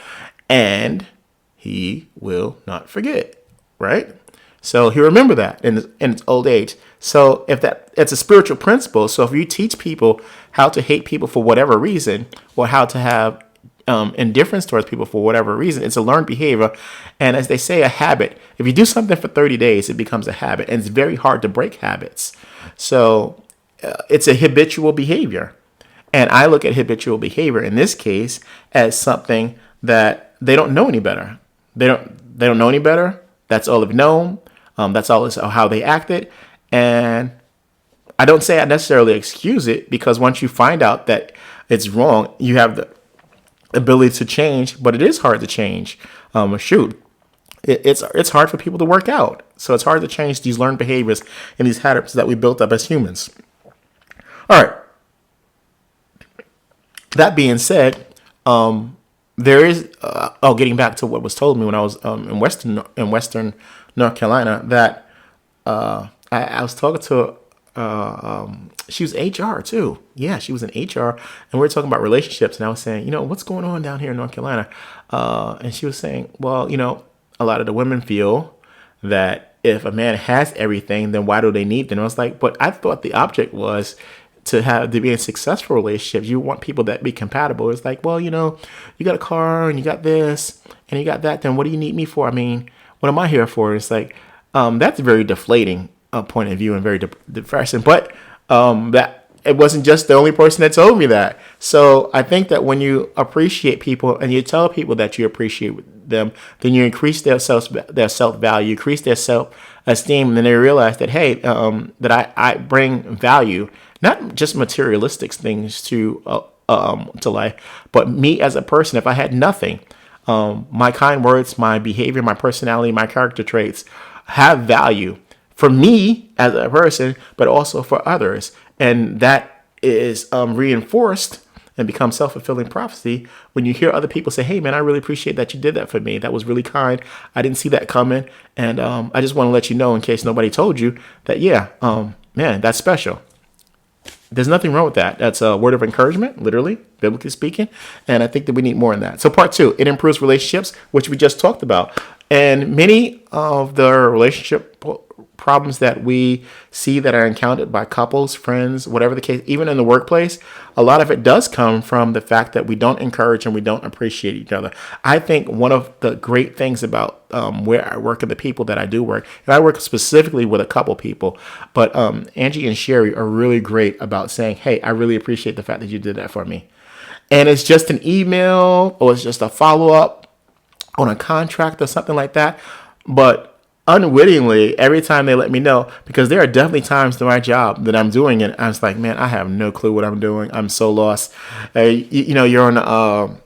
and he will not forget, right? So he remember that in its old age. So it's a spiritual principle. So if you teach people how to hate people for whatever reason, or how to have indifference towards people for whatever reason, it's a learned behavior. And as they say, a habit. If you do something for 30 days, it becomes a habit, and it's very hard to break habits. So it's a habitual behavior. And I look at habitual behavior in this case as something that they don't know any better. They don't know any better. That's all they've known. That's all how they acted. And I don't say I necessarily excuse it, because once you find out that it's wrong, you have the ability to change, but it is hard to change. It's hard for people to work out. So it's hard to change these learned behaviors and these habits that we built up as humans. All right. That being said, there is getting back to what was told me when I was in Western North Carolina, that I was talking to she was HR too. Yeah, she was in HR, and we were talking about relationships, and I was saying, what's going on down here in North Carolina? And she was saying, well, a lot of the women feel that if a man has everything, then why do they need them? And I was like, but I thought the object was to be in successful relationships. You want people that be compatible. It's like, well, you got a car and you got this and you got that. Then what do you need me for? I mean, what am I here for? It's like, that's a very deflating point of view and very depressing. But that it wasn't just the only person that told me that. So I think that when you appreciate people and you tell people that you appreciate them, then you increase their self-value, increase their self-esteem, and then they realize that, hey, that I bring value, not just materialistic things to life, but me as a person. If I had nothing, my kind words, my behavior, my personality, my character traits have value for me as a person, but also for others. And that is reinforced and become self-fulfilling prophecy when you hear other people say, hey, man, I really appreciate that you did that for me. That was really kind. I didn't see that coming. And I just want to let you know, in case nobody told you, that, yeah, man, that's special. There's nothing wrong with that. That's a word of encouragement, literally, biblically speaking. And I think that we need more in that. So part 2, it improves relationships, which we just talked about. And many of the relationship problems that we see that are encountered by couples, friends, whatever the case, even in the workplace, a lot of it does come from the fact that we don't encourage and we don't appreciate each other. I think one of the great things about where I work and the people that I do work, and I work specifically with a couple people, but Angie and Sherry are really great about saying, hey, I really appreciate the fact that you did that for me. And it's just an email or it's just a follow-up on a contract or something like that. But unwittingly, every time they let me know, because there are definitely times in my job that I'm doing it, I was like, man, I have no clue what I'm doing. I'm so lost. You're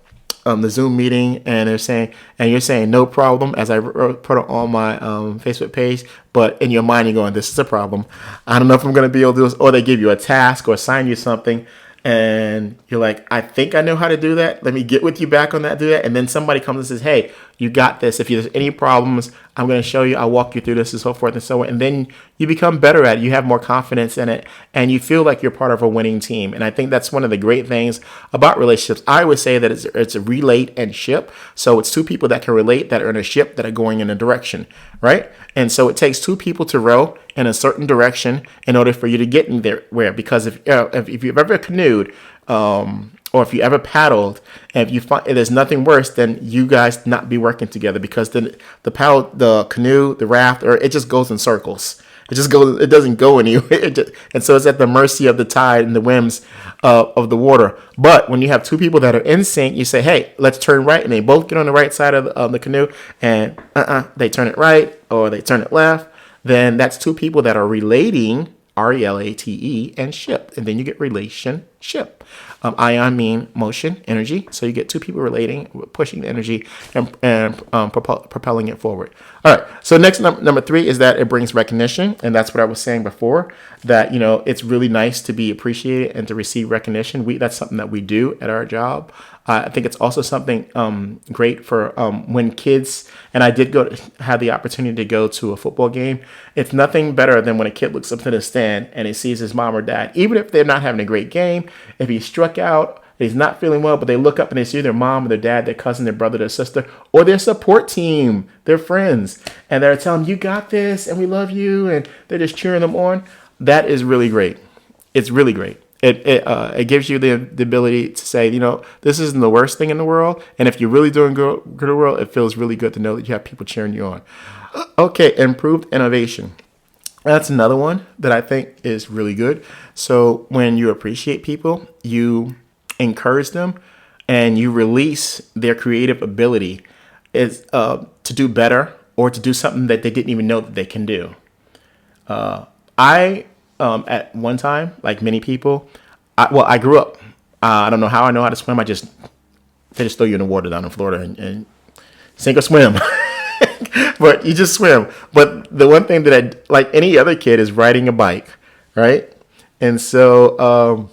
on the Zoom meeting and you're saying no problem, as I put it on my Facebook page, but in your mind you're going, this is a problem. I don't know if I'm going to be able to do this. Or they give you a task or assign you something, and you're like, I think I know how to do that. Let me get with you back on that, do that. And then somebody comes and says, hey, you got this. If there's any problems, I'm going to show you. I'll walk you through this and so forth and so on. And then you become better at it. You have more confidence in it. And you feel like you're part of a winning team. And I think that's one of the great things about relationships. I would say that it's a relate and ship. So it's two people that can relate, that are in a ship, that are going in a direction, right? And so it takes two people to row in a certain direction in order for you to get in there. Because if you've ever canoed, or if you ever paddled, and if you find there's nothing worse than you guys not be working together, because then the paddle, the canoe, the raft, or it just goes in circles. It doesn't go anywhere. And so it's at the mercy of the tide and the whims of the water. But when you have two people that are in sync, you say, hey, let's turn right. And they both get on the right side of the canoe, and they turn it right or they turn it left. Then that's two people that are relating, RELATE, and ship. And then you get relationship. Ion mean motion, energy. So you get two people relating, pushing the energy and propelling it forward. All right. So next, number 3 is that it brings recognition. And that's what I was saying before, that, it's really nice to be appreciated and to receive recognition. That's something that we do at our job. I think it's also something great for when kids, and I did have the opportunity to go to a football game. It's nothing better than when a kid looks up to the stand and he sees his mom or dad, even if they're not having a great game, if he struck out, he's not feeling well, but they look up and they see their mom or their dad, their cousin, their brother, their sister, or their support team, their friends, and they're telling them, you got this, and we love you, and they're just cheering them on. That is really great. It's really great. It gives you the ability to say, this isn't the worst thing in the world. And if you're really doing good in the world, it feels really good to know that you have people cheering you on. Okay, improved innovation. That's another one that I think is really good. So when you appreciate people, you encourage them, and you release their creative ability is to do better or to do something that they didn't even know that they can do. I at one time, like many people, I grew up. I don't know how I know how to swim. They just throw you in the water down in Florida and sink or swim. But you just swim. But the one thing that I, like any other kid, is riding a bike, right? And so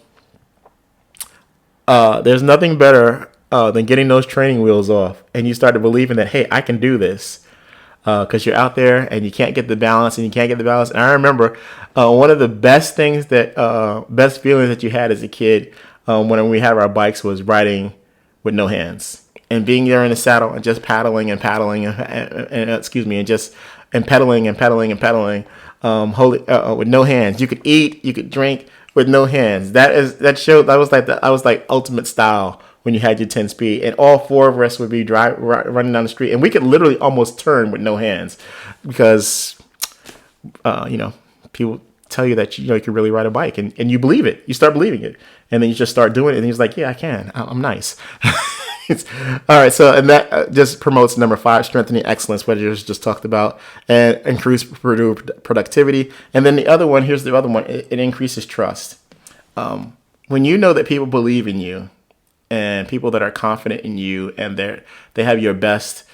there's nothing better than getting those training wheels off, and you started believing that, hey, I can do this. Because you're out there and you can't get the balance, and I remember one of the best feelings that you had as a kid when we had our bikes was riding with no hands and being there in the saddle and just paddling and pedaling, with no hands. You could eat, you could drink with no hands. That was like ultimate style. When you had your 10 speed, and all 4 of us would be running down the street, and we could literally almost turn with no hands, because people tell you that you can really ride a bike, and you believe it. You start believing it, and then you just start doing it, and he's like, yeah, I can. I'm nice. All right, so and that just promotes number 5, strengthening excellence, what you just talked about, and increase productivity. And then the other one, here's the other one: it increases trust. When you know that people believe in you, and people that are confident in you, and they have your best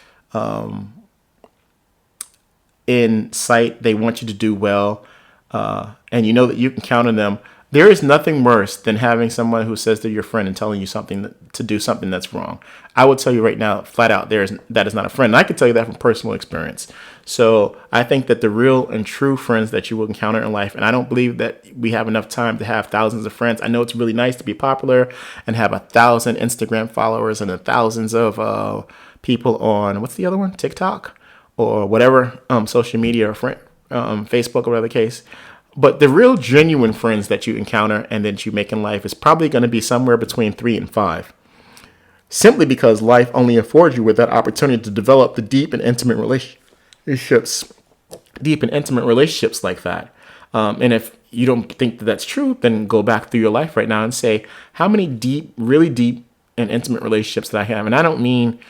in sight, they want you to do well, and you know that you can count on them, There is nothing worse than having someone who says they're your friend and telling you to do something that's wrong. I will tell you right now, flat out, that is not a friend. And I can tell you that from personal experience. So I think that the real and true friends that you will encounter in life, and I don't believe that we have enough time to have thousands of friends. I know it's really nice to be popular and have 1,000 Instagram followers and thousands of people on, what's the other one, TikTok or whatever social media or friend, Facebook or whatever the case. But the real genuine friends that you encounter and that you make in life is probably going to be somewhere between 3 and 5. Simply because life only affords you with that opportunity to develop the deep and intimate relationships like that. And if you don't think that that's true, then go back through your life right now and say, how many really deep and intimate relationships that I have? And I don't mean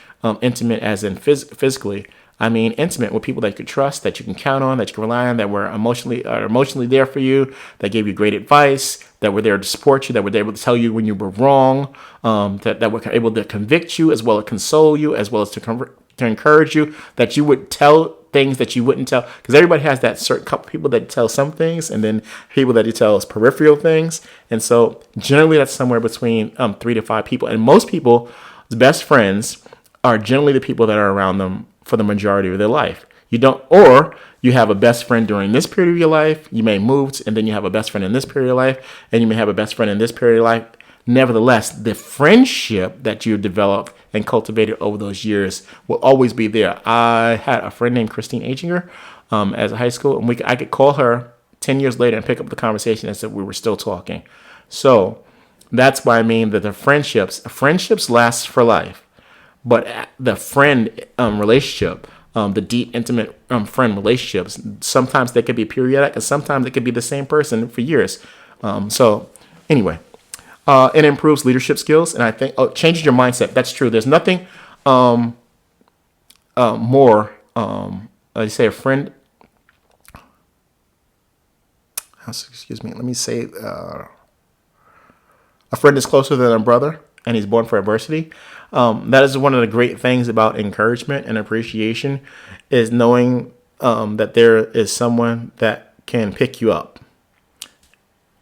intimate as in physically. I mean intimate with people that you could trust, that you can count on, that you can rely on, that were emotionally there for you, that gave you great advice, that were there to support you, that were able to tell you when you were wrong, that were able to convict you as well as console you, as well as to encourage you, that you would tell things that you wouldn't tell, because everybody has that certain couple people that tell some things, and then people that you tell peripheral things, and so generally that's somewhere between 3 to 5 people, and most people's best friends are generally the people that are around them for the majority of their life. Or you have a best friend during this period of your life, you may move, and then you have a best friend in this period of life, and you may have a best friend in this period of life. Nevertheless, the friendship that you developed and cultivated over those years will always be there. I had a friend named Christine Achinger as a high school, and I could call her 10 years later and pick up the conversation and said we were still talking. So that's why I mean that the friendships last for life. But the friend relationship, the deep, intimate friend relationships, sometimes they could be periodic, and sometimes it could be the same person for years. So anyway, it improves leadership skills, and I think changes your mindset. That's true. There's nothing more. I say a friend. Excuse me. Let me say a friend is closer than a brother, and he's born for adversity. That is one of the great things about encouragement and appreciation, is knowing that there is someone that can pick you up.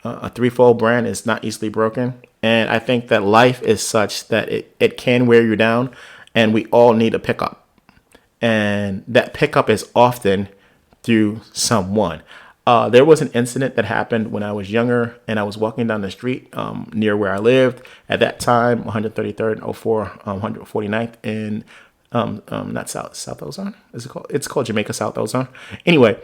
A threefold brand is not easily broken. And I think that life is such that it can wear you down, and we all need a pickup. And that pickup is often through someone. There was an incident that happened when I was younger, and I was walking down the street near where I lived at that time, 133rd and 04, 149th in not South Ozone. Is it called? It's called Jamaica South Ozone. Anyway,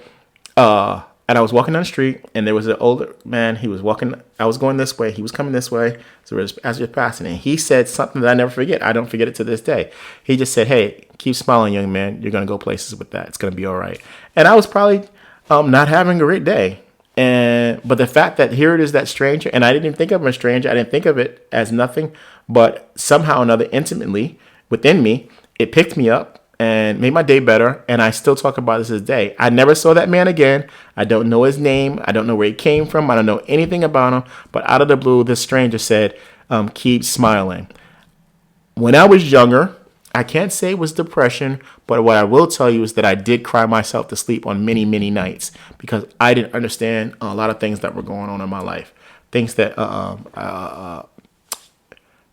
and I was walking down the street, and there was an older man. He was walking. I was going this way. He was coming this way. So as we were passing, and he said something that I never forget. I don't forget it to this day. He just said, "Hey, keep smiling, young man. You're gonna go places with that. It's gonna be all right." And I was probably not having a great day. But the fact that here it is, that stranger, and I didn't even think of him as a stranger. I didn't think of it as nothing, but somehow or another, intimately within me, it picked me up and made my day better. And I still talk about this day. I never saw that man again. I don't know his name. I don't know where he came from. I don't know anything about him. But out of the blue, this stranger said, keep smiling. When I was younger, I can't say it was depression, but what I will tell you is that I did cry myself to sleep on many, many nights because I didn't understand a lot of things that were going on in my life, things that were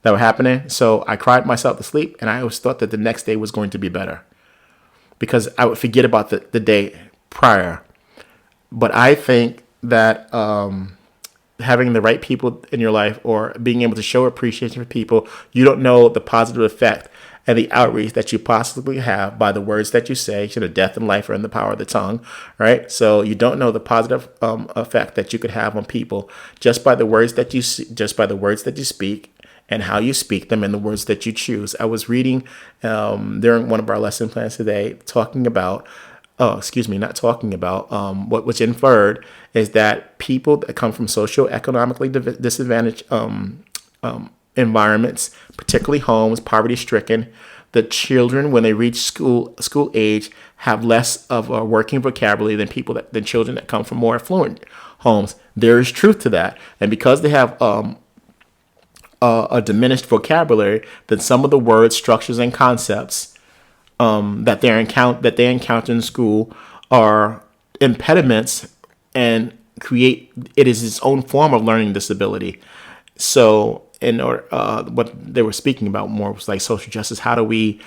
happening. So I cried myself to sleep, and I always thought that the next day was going to be better because I would forget about the day prior. But I think that having the right people in your life, or being able to show appreciation for people, you don't know the positive effect and the outreach that you possibly have by the words that you say. Death and life are in the power of the tongue, right? So you don't know the positive effect that you could have on people just by the words that you speak and how you speak them and the words that you choose. I was reading during one of our lesson plans today, talking about. What's inferred is that people that come from socioeconomically disadvantaged environments, particularly homes, poverty-stricken, the children, when they reach school age, have less of a working vocabulary than children that come from more affluent homes. There is truth to that, and because they have a diminished vocabulary, then some of the words, structures, and concepts that they encounter in school are impediments and create, it is its own form of learning disability. So, in order, what they were speaking about more was like social justice. How do we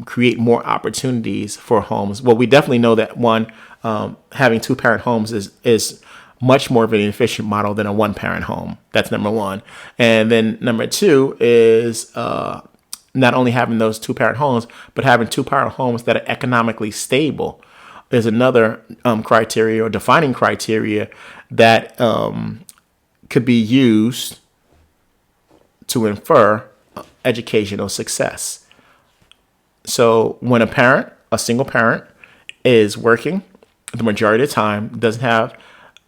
create more opportunities for homes? Well, we definitely know that one, having two parent homes is much more of an efficient model than a one parent home. That's number one. And then number two is not only having those two parent homes, but having two parent homes that are economically stable is another criteria or defining criteria that could be used to infer educational success. So when a single parent, is working the majority of the time, doesn't have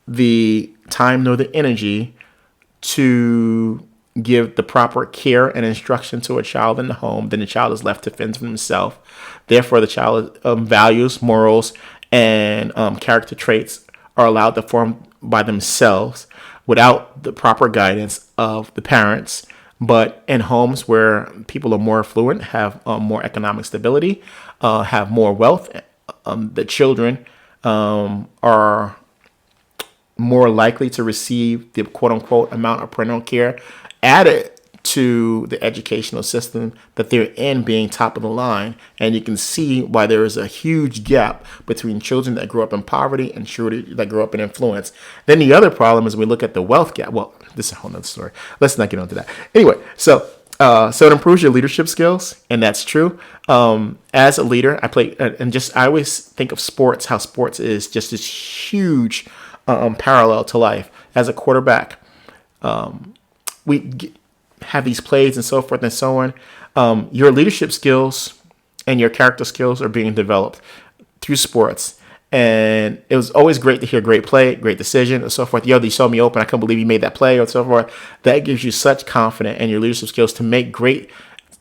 the time nor the energy to give the proper care and instruction to a child in the home, then the child is left to fend for himself. Therefore, the child values, morals, and character traits are allowed to form by themselves without the proper guidance of the parents. But in homes where people are more affluent, have more economic stability, have more wealth, the children are more likely to receive the quote unquote amount of parental care added to the educational system that they're in being top of the line. And you can see why there is a huge gap between children that grow up in poverty and children that grow up in affluence. Then the other problem is we look at the wealth gap. Well, this is a whole nother story. Let's not get into that. Anyway, so it improves your leadership skills, and that's true. As a leader, I always think of sports, how sports is just this huge parallel to life. As a quarterback, have these plays and so forth and so on. Your leadership skills and your character skills are being developed through sports. And it was always great to hear great play, great decision, and so forth. Yo, you saw me open. I couldn't believe you made that play, or so forth. That gives you such confidence in your leadership skills to make great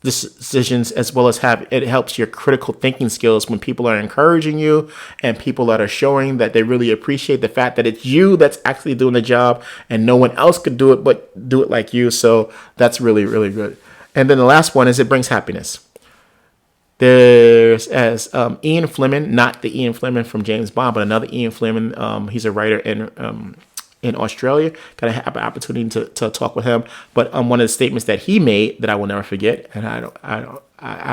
decisions, as well as it helps your critical thinking skills when people are encouraging you and people that are showing that they really appreciate the fact that it's you that's actually doing the job and no one else could do it but do it like you. So that's really, really good. And then the last one is it brings happiness. There's Ian Fleming, not the Ian Fleming from James Bond, but another Ian Fleming. He's a writer in Australia. Got to have an opportunity to talk with him. But one of the statements that he made that I will never forget, and I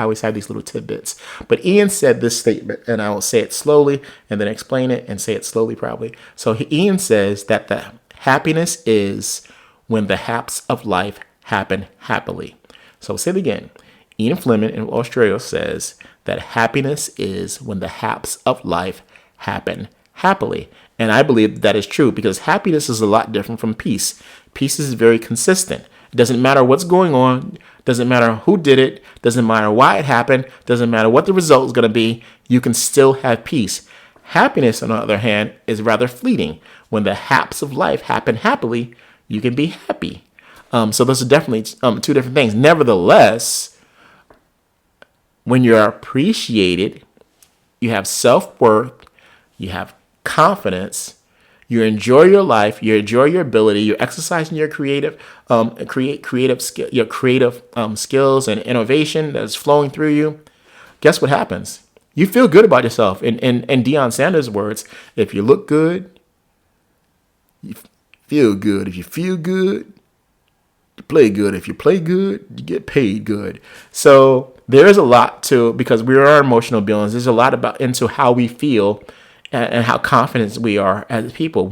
always have these little tidbits. But Ian said this statement, and I will say it slowly and then explain it and say it slowly probably. So Ian says that the happiness is when the haps of life happen happily. So I'll say it again. Ian Fleming in Australia says that happiness is when the haps of life happen happily. And I believe that is true because happiness is a lot different from peace. Peace is very consistent. It doesn't matter what's going on. Doesn't matter who did it. Doesn't matter why it happened. Doesn't matter what the result is going to be. You can still have peace. Happiness, on the other hand, is rather fleeting. When the haps of life happen happily, you can be happy. So those are definitely two different things. Nevertheless, when you're appreciated, you have self-worth, you have confidence, you enjoy your life, you enjoy your ability, you're exercising your creative skills and innovation that's flowing through you. Guess what happens? You feel good about yourself. In Deion Sanders' words, if you look good, you feel good. If you feel good, you play good. If you play good, you get paid good. So there is a lot because we are emotional beings. There's a lot into how we feel and how confident we are as people.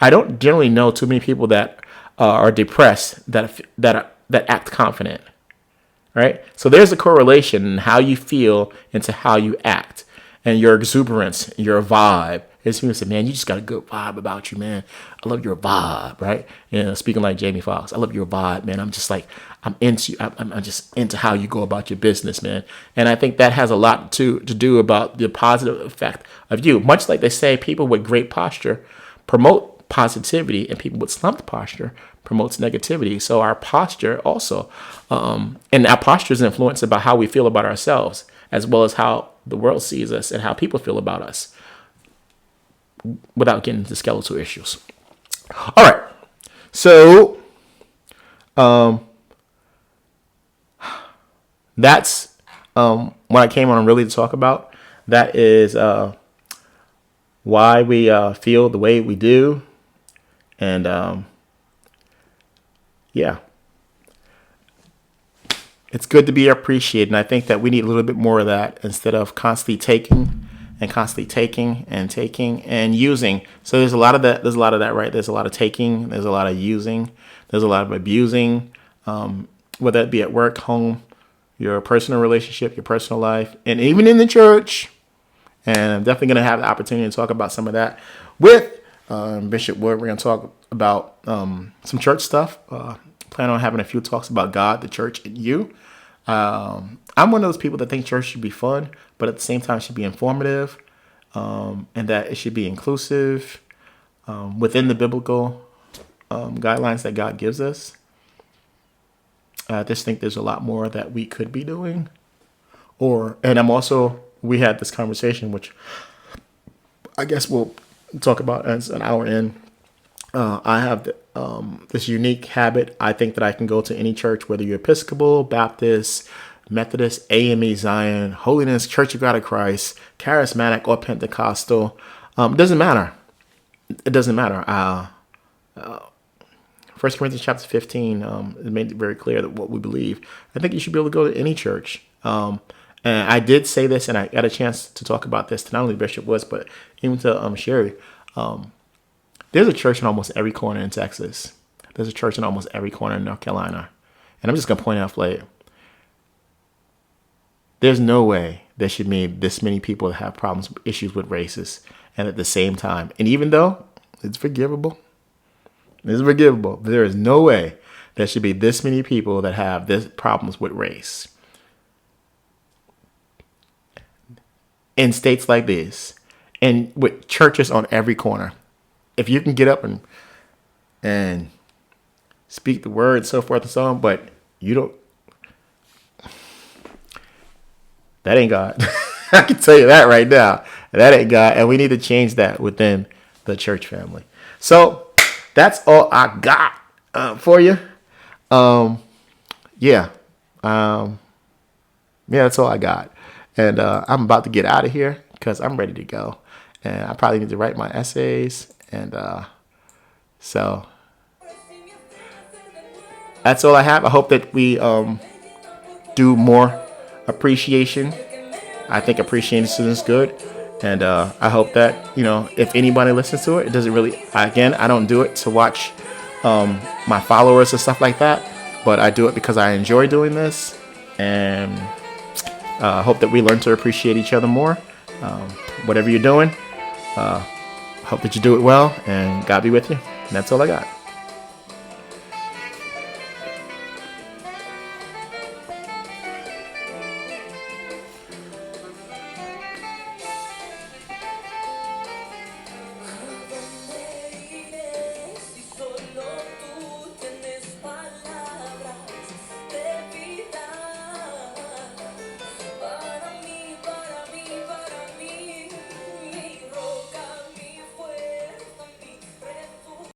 I don't generally know too many people that are depressed that act confident, right? So there's a correlation in how you feel into how you act and your exuberance, your vibe. There's people say, man, you just got a good vibe about you, man. I love your vibe, right? Speaking like Jamie Foxx, I love your vibe, man. I'm just like, I'm into you. I'm just into how you go about your business, man. And I think that has a lot to do about the positive effect of you. Much like they say, people with great posture promote positivity, and people with slumped posture promotes negativity. So our posture also, and our posture is influenced about how we feel about ourselves, as well as how the world sees us and how people feel about us, without getting into skeletal issues. All right. So that's what I came on really to talk about. That is why we feel the way we do. And yeah, it's good to be appreciated. And I think that we need a little bit more of that instead of constantly taking and constantly taking and taking and using. So there's a lot of that. There's a lot of that, right? There's a lot of taking. There's a lot of using. There's a lot of abusing, whether it be at work, home, your personal relationship, your personal life, and even in the church. And I'm definitely going to have the opportunity to talk about some of that with Bishop Wood. We're going to talk about some church stuff. Plan on having a few talks about God, the church, and you. I'm one of those people that think church should be fun, but at the same time should be informative, and that it should be inclusive within the biblical guidelines that God gives us. I just think there's a lot more that we could be doing. We had this conversation, which I guess we'll talk about as an hour in. I have this unique habit. I think that I can go to any church, whether you're Episcopal, Baptist, Methodist, AME, Zion, Holiness, Church of God of Christ, Charismatic, or Pentecostal. It doesn't matter. It doesn't matter. 1 Corinthians chapter 15 it made it very clear that what we believe. I think you should be able to go to any church. And I did say this, and I got a chance to talk about this to not only Bishop Woods, but even to Sherry. There's a church in almost every corner in Texas. There's a church in almost every corner in North Carolina. And I'm just going to point out later. There's no way there should be this many people that have problems, issues with races, and at the same time. And even though it's forgivable, there is no way there should be this many people that have this problems with race. In states like this, and with churches on every corner, if you can get up and speak the word, so forth and so on, but you don't, that ain't God. I can tell you that right now. That ain't God, and we need to change that within the church family. So that's all I got for you. Yeah, that's all I got. And I'm about to get out of here because I'm ready to go. And I probably need to write my essays. And so that's all I have. I hope that we do more appreciation. I think appreciation is good. And I hope that, if anybody listens to it, it doesn't really, again, I don't do it to watch my followers and stuff like that. But I do it because I enjoy doing this. And I hope that we learn to appreciate each other more. Whatever you're doing, hope that you do it well, and God be with you. And that's all I got.